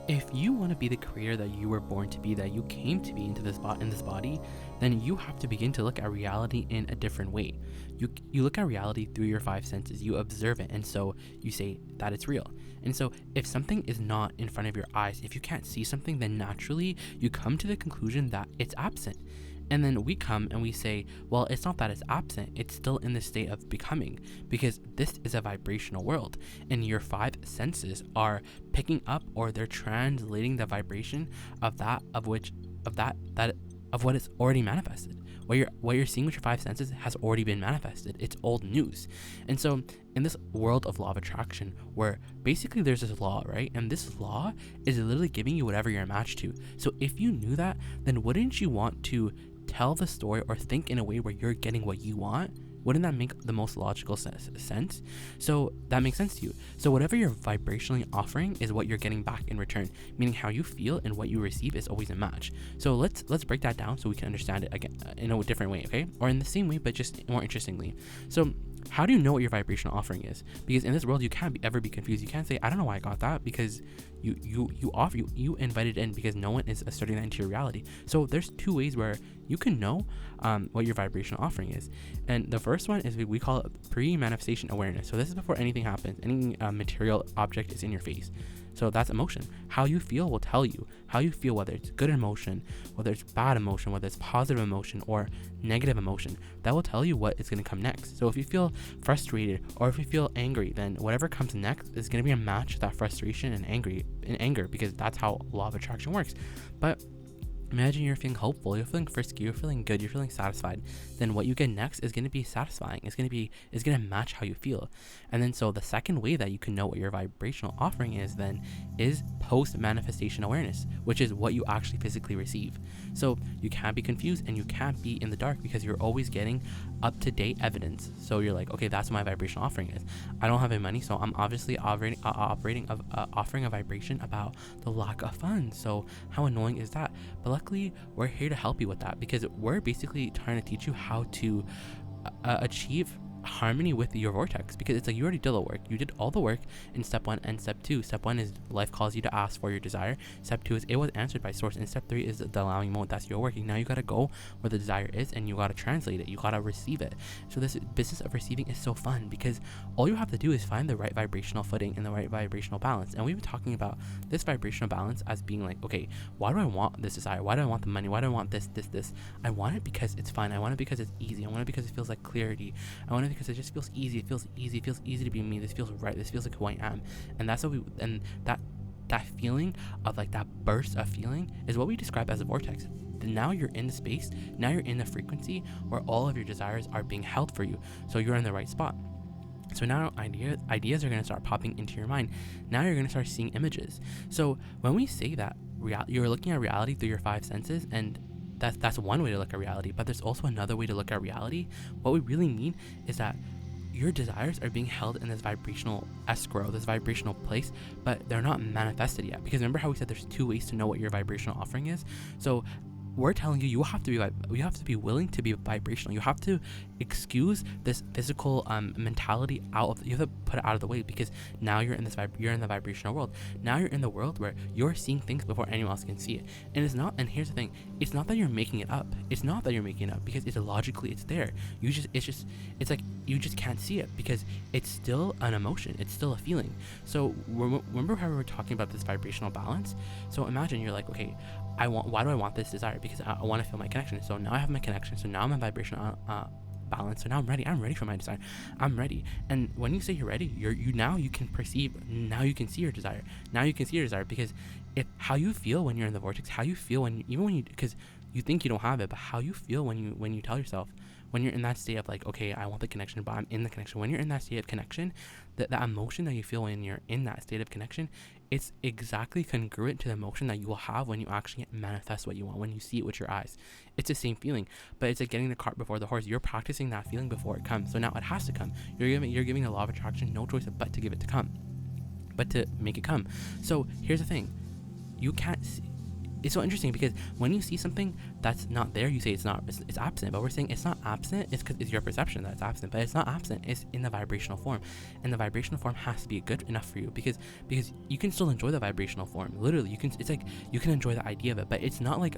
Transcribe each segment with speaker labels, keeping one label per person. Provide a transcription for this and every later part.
Speaker 1: If you want to be the creator that you were born to be, that you came to be into this in this body, then you have to begin to look at reality in a different way. You look at reality through your five senses. You observe it, and so you say that it's real. And so if something is not in front of your eyes, if you can't see something, then naturally you come to the conclusion that it's absent. And then we come and we say, well, it's not that it's absent, it's still in the state of becoming, because this is a vibrational world, and your five senses are picking up, or they're translating the vibration of that of what is already manifested. What you're seeing with your five senses has already been manifested. It's old news. And so in this world of law of attraction, where basically there's this law, right? And this law is literally giving you whatever you're matched to. So if you knew that, then wouldn't you want to tell the story or think in a way where you're getting what you want? Wouldn't that make the most logical sense? So that makes sense to you. So whatever you're vibrationally offering is what you're getting back in return, meaning how you feel and what you receive is always a match. So let's break that down so we can understand it again in a different way, okay? Or in the same way, but just more interestingly. So how do you know what your vibrational offering is? Because in this world, you can't ever be confused. You can't say, I don't know why I got that, because you invited in, because no one is asserting that into your reality. So there's two ways where you can know what your vibrational offering is. And the first one is we call it pre-manifestation awareness. So this is before anything happens, any material object is in your face. So that's emotion. How you feel will tell you how you feel, whether it's good emotion, whether it's bad emotion, whether it's positive emotion or negative emotion. That will tell you what is going to come next. So if you feel frustrated or if you feel angry, then whatever comes next is going to be a match to that frustration and anger, because that's how law of attraction works. But imagine you're feeling hopeful, you're feeling frisky, you're feeling good, you're feeling satisfied. Then what you get next is going to be satisfying. It's going to match how you feel. And then so the second way that you can know what your vibrational offering is then is post-manifestation awareness, which is what you actually physically receive. So you can't be confused and you can't be in the dark, because you're always getting up-to-date evidence. So you're like, okay, that's what my vibrational offering is. I don't have any money, so I'm obviously offering a vibration about the lack of funds. So how annoying is that? But luckily, we're here to help you with that, because we're basically trying to teach you how to achieve harmony with your vortex, because it's like you already did the work. You did all the work in step 1 and step 2. Step 1 is life calls you to ask for your desire. Step 2 is it was answered by source, and step 3 is the allowing mode. That's your working. Now you gotta go where the desire is, and you gotta translate it. You gotta receive it. So this business of receiving is so fun, because all you have to do is find the right vibrational footing and the right vibrational balance. And we've been talking about this vibrational balance as being like, okay, why do I want this desire? Why do I want the money? Why do I want this? I want it because it's fun. I want it because it's easy. I want it because it feels like clarity. I want it because it just feels easy. It feels easy to be me. This feels right. This feels like who I am. And that's what that feeling of like that burst of feeling is what we describe as a vortex. Now you're in the space, now you're in the frequency where all of your desires are being held for you. So you're in the right spot. So now ideas are going to start popping into your mind. Now you're going to start seeing images. So when we say that you're looking at reality through your five senses, and that's one way to look at reality, but there's also another way to look at reality. What we really mean is that your desires are being held in this vibrational escrow, this vibrational place, but they're not manifested yet. Because remember how we said there's two ways to know what your vibrational offering is? So we're telling you have to be willing to be vibrational. You have to excuse this physical mentality you have to put it out of the way, because now you're in the vibrational world. Now you're in the world where you're seeing things before anyone else can see it. And here's the thing, it's not that you're making it up. It's not that you're making it up, because it's there. It's like you just can't see it, because it's still an emotion. It's still a feeling. So remember how we were talking about this vibrational balance? So imagine you're like, okay, why do I want this desire? Because I want to feel my connection. So now I have my connection. So now I'm in vibrational balance. So now I'm ready for my desire. I'm ready. And when you say you're ready, you can perceive, now you can see your desire. Because how you feel when you're in the vortex, how you feel because you think you don't have it, but how you feel when you tell yourself, when you're in that state of like, okay, I want the connection, but I'm in the connection. When you're in that state of connection, that emotion that you feel when you're in that state of connection, it's exactly congruent to the emotion that you will have when you actually manifest what you want, when you see it with your eyes. It's the same feeling, but it's like getting the cart before the horse. You're practicing that feeling before it comes. So now it has to come. You're giving the law of attraction no choice but to give it to come, but to make it come. So here's the thing. You can't see, it's so interesting because when you see something that's not there, you say it's absent. But we're saying it's not absent. It's because it's your perception that it's absent, but it's not absent. It's in the vibrational form, and the vibrational form has to be good enough for you because you can still enjoy the vibrational form. Literally, it's like you can enjoy the idea of it, but it's not like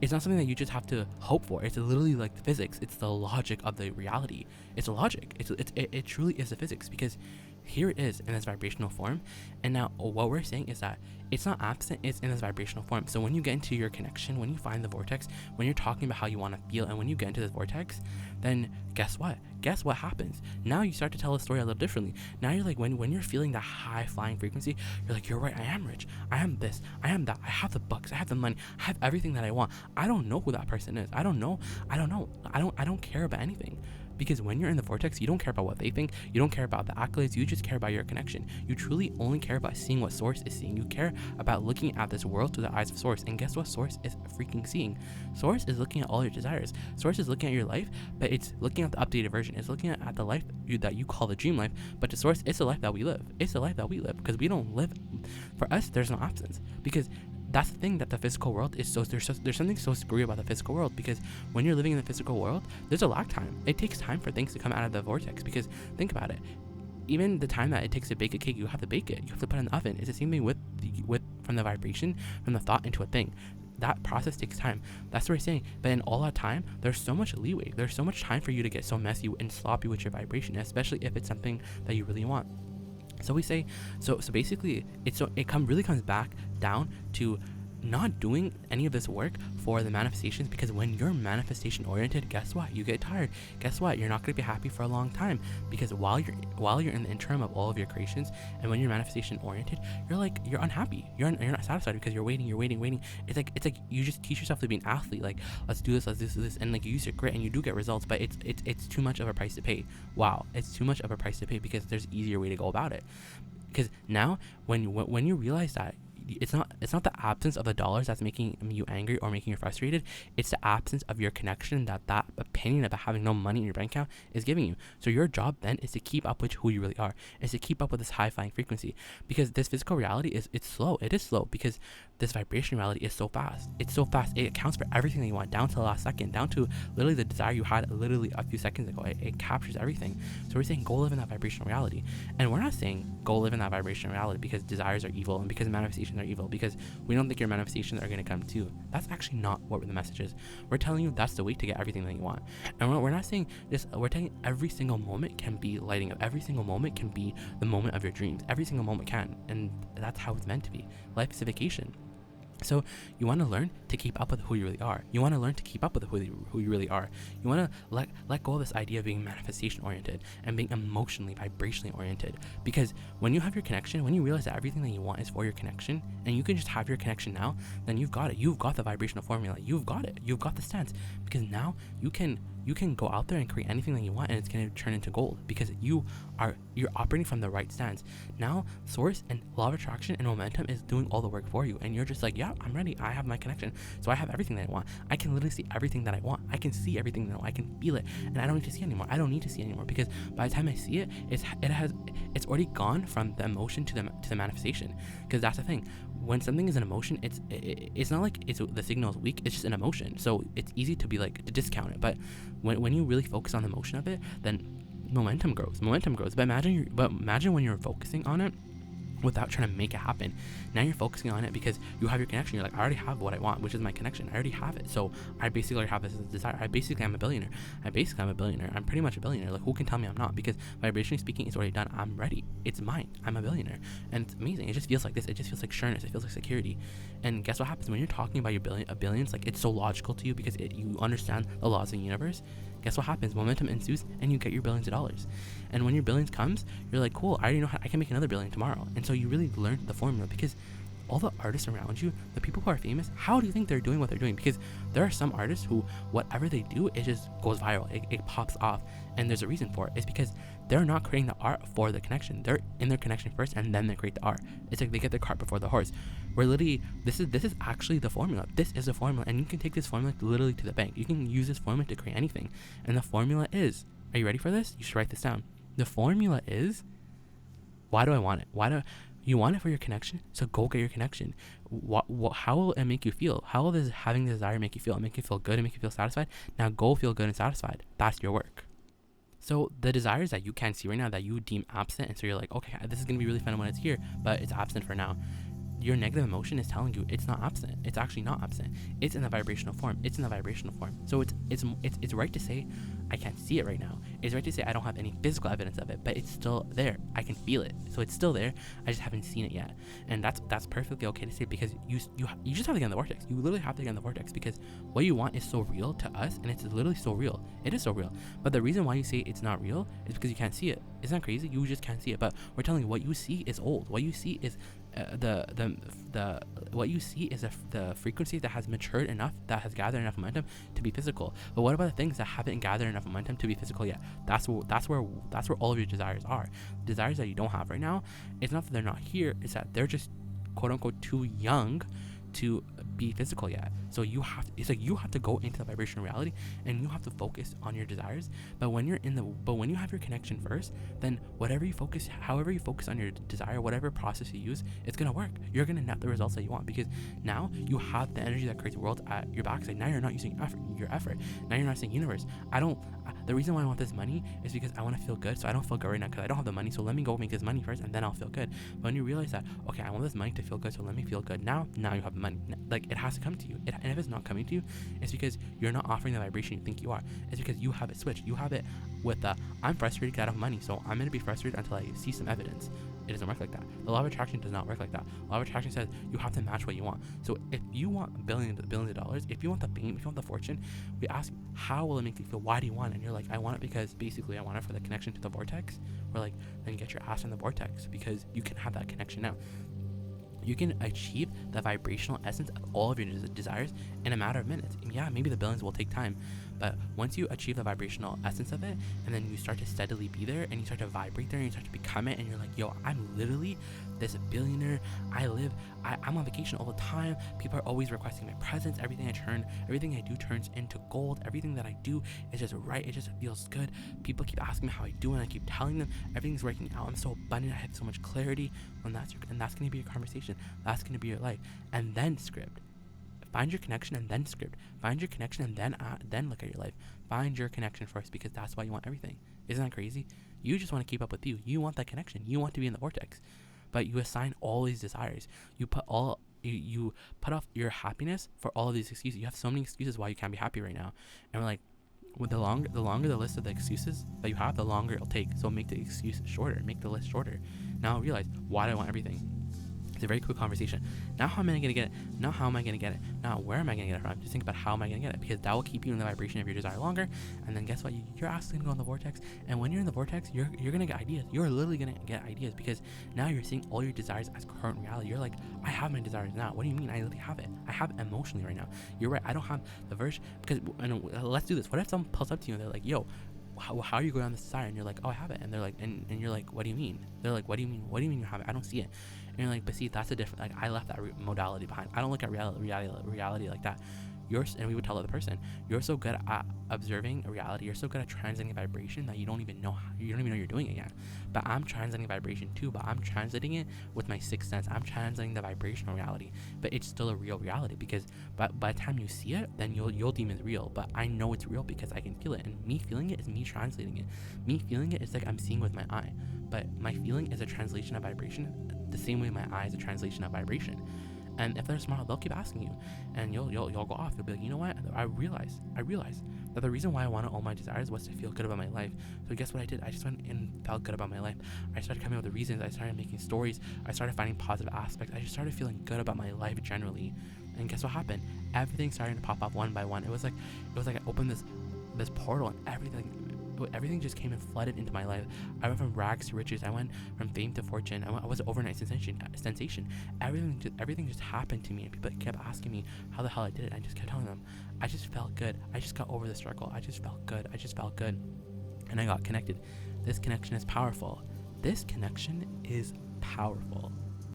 Speaker 1: it's not something that you just have to hope for. It's literally like the physics. It's the logic of the reality. It's a logic. It truly is the physics because here it is in this vibrational form. And now what we're saying is that it's not absent, it's in this vibrational form. So when you get into your connection, when you find the vortex, when you're talking about how you want to feel, and when you get into this vortex, then guess what happens? Now you start to tell a story a little differently. Now you're like, when you're feeling that high flying frequency, you're like, you're right, I am rich, I am this, I am that, I have the bucks, I have the money, I have everything that I want. I don't know who that person is. I don't don't care about anything. Because when you're in the vortex, you don't care about what they think. You don't care about the accolades. You just care about your connection. You truly only care about seeing what Source is seeing. You care about looking at this world through the eyes of Source. And guess what Source is freaking seeing? Source is looking at all your desires. Source is looking at your life, but it's looking at the updated version. It's looking at the life that you call the dream life. But to Source, it's the life that we live. It's the life that we live because we don't live. For us, there's no absence because that's the thing that the physical world is. So there's something so screwy about the physical world because when you're living in the physical world, there's a lag time. It takes time for things to come out of the vortex because think about it. Even the time that it takes to bake a cake, you have to bake it. You have to put it in the oven. It's the same thing with from the vibration, from the thought into a thing. That process takes time. That's what we're saying. But in all that time, there's so much leeway. There's so much time for you to get so messy and sloppy with your vibration, especially if it's something that you really want. So we say, so basically, it really comes back down to not doing any of this work for the manifestations, because when you're manifestation oriented, guess what? You get tired. Guess what? You're not going to be happy for a long time because while you're in the interim of all of your creations, and when you're manifestation oriented, you're unhappy. You're not satisfied because you're waiting. It's like you just teach yourself to be an athlete. Like, let's do this, and like you use your grit and you do get results, but it's too much of a price to pay. Wow, it's too much of a price to pay because there's easier way to go about it. Because now when you realize that it's not the absence of the dollars that's making you angry or making you frustrated. It's the absence of your connection that opinion about having no money in your bank account is giving you. So your job then is to keep up with who you really are, is to keep up with this high flying frequency, because this physical reality it's slow. It is slow because this vibration reality is so fast. It's so fast. It accounts for everything that you want down to the last second, down to literally the desire you had literally a few seconds ago. It captures everything. So we're saying go live in that vibrational reality, and we're not saying go live in that vibrational reality because desires are evil and because manifestations are evil, because we don't think your manifestations are going to come too. That's actually not what the message is. We're telling you that's the way to get everything that you want. And we're not saying this. We're telling you every single moment can be lighting up. Every single moment can be the moment of your dreams. Every single moment can, and that's how it's meant to be. Life is a vacation. So you want to learn to keep up with who you really are. You want to learn to keep up with who you really are. You want to let go of this idea of being manifestation oriented and being emotionally, vibrationally oriented. Because when you have your connection, when you realize that everything that you want is for your connection, and you can just have your connection now, then you've got it. You've got the vibrational formula. You've got it. You've got the stance. Because now you can go out there and create anything that you want, and it's going to turn into gold because you're operating from the right stance. Now Source and law of attraction and momentum is doing all the work for you, and you're just like, yeah, I'm ready. I have my connection, so I have everything that I want. I can literally see everything that I want. I can see everything that I want. I can feel it, and I don't need to see anymore. I don't need to see anymore because by the time I see it, it's already gone from the emotion to the manifestation. Because that's the thing. When something is an emotion, it's not like the signal is weak. It's just an emotion, so it's easy to be like to discount it. But when you really focus on the emotion of it, then momentum grows. But imagine when you're focusing on it without trying to make it happen. Now you're focusing on it because you have your connection. You're like, I already have what I want, which is my connection. I already have it. So I basically already have this desire. I basically am a billionaire. I'm pretty much a billionaire. Like, who can tell me I'm not? Because vibrationally speaking, it's already done. I'm ready. It's mine. I'm a billionaire. And it's amazing. It just feels like this. It just feels like sureness. It feels like security. And guess what happens when you're talking about your billions? Like, it's so logical to you because you understand the laws of the universe. Guess what happens? Momentum ensues and you get your billions of dollars. And when your billions comes, you're like, cool, I already know how I can make another billion tomorrow. And so you really learn the formula, because all the artists around you, the people who are famous, how do you think they're doing what they're doing? Because there are some artists who whatever they do, it just goes viral. It pops off. And there's a reason for it. It's because they're not creating the art for the connection. They're in their connection first and then they create the art. It's like they get the cart before the horse. Where literally this is actually the formula. This is the formula, and you can take this formula literally to the bank. You can use this formula to create anything. And the formula is, are you ready for this? You should write this down. The formula is, why do I want it? You want it for your connection, so go get your connection. How will it make you feel? How will this having the desire make you feel? It make you feel good, it make you feel satisfied. Now go feel good and satisfied. That's your work. So the desires that you can't see right now, that you deem absent, and so you're like, okay, this is gonna be really fun when it's here, but it's absent for now. Your negative emotion is telling you it's not absent. It's actually not absent. It's in the vibrational form. It's in the vibrational form. So it's right to say I can't see it right now. It's right to say I don't have any physical evidence of it, but it's still there. I can feel it. So it's still there. I just haven't seen it yet. And that's perfectly okay to say, because you just have to get in the vortex. You literally have to get in the vortex, because what you want is so real to us, and it's literally so real. It is so real. But the reason why you say it's not real is because you can't see it. Isn't that crazy? You just can't see it. But we're telling you what you see is old. What you see is what you see is the frequency that has matured enough, that has gathered enough momentum to be physical. But what about the things that haven't gathered enough momentum to be physical yet? That's where all of your desires are. Desires that you don't have right now, it's not that they're not here, it's that they're just quote unquote too young to be physical yet. So you have to go into the vibrational reality, and you have to focus on your desires. But when you have your connection first, then however you focus on your desire, whatever process you use, it's gonna work. You're gonna net the results that you want, because now you have the energy that creates the world at your backside. Now you're not using your effort. Now you're not saying, universe, the reason why I want this money is because I want to feel good. So I don't feel good right now because I don't have the money. So let me go make this money first, and then I'll feel good. But when you realize that, okay, I want this money to feel good, so let me feel good now you have the money. Like, it has to come to you. And if it's not coming to you, it's because you're not offering the vibration you think you are. It's because you have it switched. You have it with I'm frustrated because I don't have money, so I'm going to be frustrated until I see some evidence. It doesn't work like that. The law of attraction does not work like that. The law of attraction says you have to match what you want. So if you want billions of dollars, if you want the fame, if you want the fortune, we ask, how will it make you feel? Why do you want it? And you're like, I want it because basically I want it for the connection to the vortex. We're like, then get your ass in the vortex, because you can have that connection now. You can achieve the vibrational essence of all of your desires in a matter of minutes. And yeah, maybe the billions will take time, but once you achieve the vibrational essence of it, and then you start to steadily be there, and you start to vibrate there, and you start to become it, and you're like, yo, I'm literally this billionaire. I'm on vacation all the time. People are always requesting my presence. Everything I do turns into gold. Everything that I do is just right. It just feels good. People keep asking me how I do, and I keep telling them everything's working out. I'm so abundant. I have so much clarity. And that's going to be your conversation. That's going to be your life. And then script. Find your connection and then script. Find your connection and then look at your life. Find your connection first, because that's why you want everything. Isn't that crazy? You just want to keep up with you. You want that connection. You want to be in the vortex. But you assign all these desires. You put off your happiness for all of these excuses. You have so many excuses why you can't be happy right now. And we're like, with the longer the list of the excuses that you have, the longer it'll take. So make the excuse shorter. Make the list shorter. Now realize, why do I want everything? It's a very quick conversation. Now how am I going to get it? Now how am I going to get it? Now where am I going to get it from? Just think about how am I going to get it, because that will keep you in the vibration of your desire longer. And then guess what? Your ass is going to go in the vortex. And when you're in the vortex, you're going to get ideas. You're literally going to get ideas, because now you're seeing all your desires as current reality. You're like, I have my desires now. What do you mean? I literally have it. I have it emotionally right now. You're right. I don't have the version, because let's do this. What if someone pulls up to you and they're like, yo, how are you going on this desire? And you're like, oh, I have it. And they're like, and you're like, what do you mean? They're like, what do you mean? What do you mean you have it? I don't see it. And you're like, but see, that's a different, like, I left that modality behind. I don't look at reality like that. And we would tell the other person, you're so good at observing a reality, you're so good at translating vibration that you don't even know you're doing it yet. But I'm translating vibration too, but I'm translating it with my sixth sense. I'm translating the vibrational reality, but it's still a real reality, because by the time you see it, then you'll deem it real. But I know it's real because I can feel it, and me feeling it is me translating it. Me feeling it is like I'm seeing with my eye, but my feeling is a translation of vibration, the same way my eye is a translation of vibration. And if they're smart, they'll keep asking you, and you'll go off. You'll be like, you know what? I realized that the reason why I wanted all my desires was to feel good about my life. So guess what I did? I just went and felt good about my life. I started coming up with the reasons. I started making stories. I started finding positive aspects. I just started feeling good about my life generally. And guess what happened? Everything started to pop up one by one. It was like I opened this portal, and everything just came and flooded into my life. I went from rags to riches. I went from fame to fortune. I was an overnight sensation. Everything just happened to me, and people kept asking me how the hell I did it. I just kept telling them, I just felt good. I just got over the struggle. I just felt good. And I got connected. This connection is powerful.